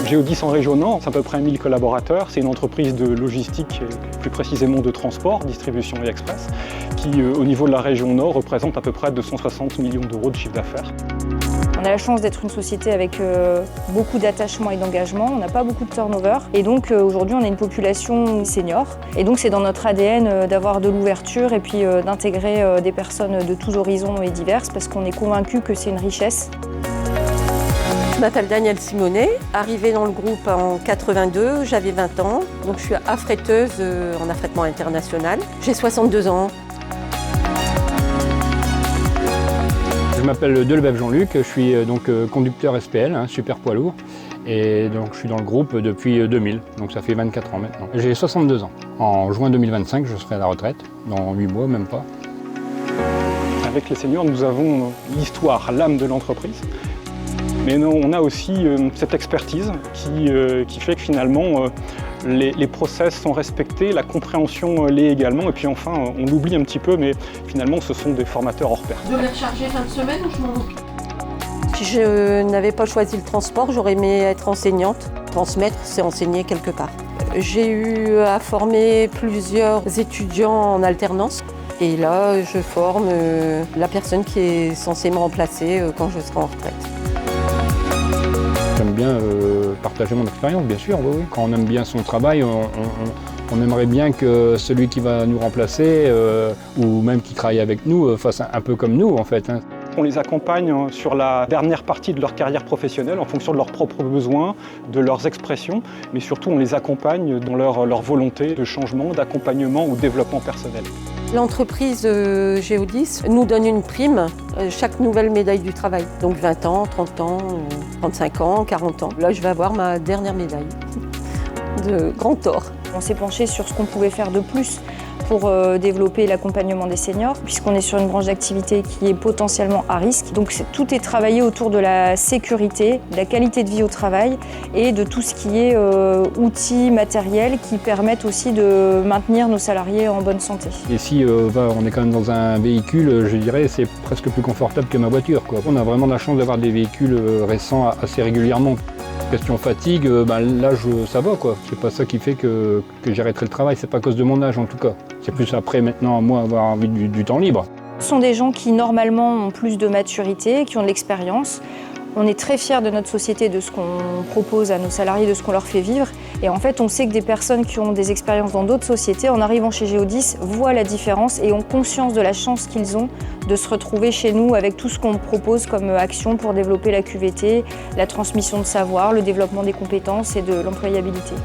Géodis en région Nord, c'est à peu près 1000 collaborateurs. C'est une entreprise de logistique, et plus précisément de transport, distribution et express, qui au niveau de la région Nord représente à peu près 260 millions d'euros de chiffre d'affaires. On a la chance d'être une société avec beaucoup d'attachement et d'engagement, on n'a pas beaucoup de turnover et donc aujourd'hui on a une population senior et donc c'est dans notre ADN d'avoir de l'ouverture et puis d'intégrer des personnes de tous horizons et diverses parce qu'on est convaincus que c'est une richesse. Je m'appelle Danielle Simonet, arrivée dans le groupe en 82, j'avais 20 ans, donc je suis affréteuse en affrètement international. J'ai 62 ans. Je m'appelle Delebève Jean-Luc, je suis donc conducteur SPL, super poids lourd, et donc je suis dans le groupe depuis 2000, donc ça fait 24 ans maintenant. J'ai 62 ans. En juin 2025, je serai à la retraite, dans 8 mois, même pas. Avec les seniors, nous avons l'histoire, l'âme de l'entreprise. Mais on a aussi cette expertise qui fait que finalement les process sont respectés, la compréhension l'est également. Et puis enfin, on l'oublie un petit peu, mais finalement ce sont des formateurs hors pair. Je dois les recharger fin de semaine ou je m'en occupe? Si je n'avais pas choisi le transport, j'aurais aimé être enseignante. Transmettre, c'est enseigner quelque part. J'ai eu à former plusieurs étudiants en alternance. Et là, je forme la personne qui est censée me remplacer quand je serai en retraite. J'aime bien partager mon expérience, bien sûr. Oui. Quand on aime bien son travail, on aimerait bien que celui qui va nous remplacer ou même qui travaille avec nous fasse un peu comme nous en fait. On les accompagne sur la dernière partie de leur carrière professionnelle en fonction de leurs propres besoins, de leurs expressions, mais surtout on les accompagne dans leur volonté de changement, d'accompagnement ou développement personnel. L'entreprise Géodis nous donne une prime chaque nouvelle médaille du travail. Donc 20 ans, 30 ans, 35 ans, 40 ans. Là, je vais avoir ma dernière médaille de grand or. On s'est penché sur ce qu'on pouvait faire de plus pour développer l'accompagnement des seniors, puisqu'on est sur une branche d'activité qui est potentiellement à risque. Donc tout est travaillé autour de la sécurité, de la qualité de vie au travail et de tout ce qui est outils matériels qui permettent aussi de maintenir nos salariés en bonne santé. Et si on est quand même dans un véhicule, je dirais c'est presque plus confortable que ma voiture, quoi. On a vraiment la chance d'avoir des véhicules récents assez régulièrement. Question fatigue, l'âge ça va quoi. C'est pas ça qui fait que j'arrêterai le travail, c'est pas à cause de mon âge en tout cas. C'est plus après maintenant moi avoir envie du temps libre. Ce sont des gens qui normalement ont plus de maturité, qui ont de l'expérience. On est très fiers de notre société, de ce qu'on propose à nos salariés, de ce qu'on leur fait vivre. Et en fait, on sait que des personnes qui ont des expériences dans d'autres sociétés, en arrivant chez Géodis, voient la différence et ont conscience de la chance qu'ils ont de se retrouver chez nous avec tout ce qu'on propose comme action pour développer la QVT, la transmission de savoir, le développement des compétences et de l'employabilité.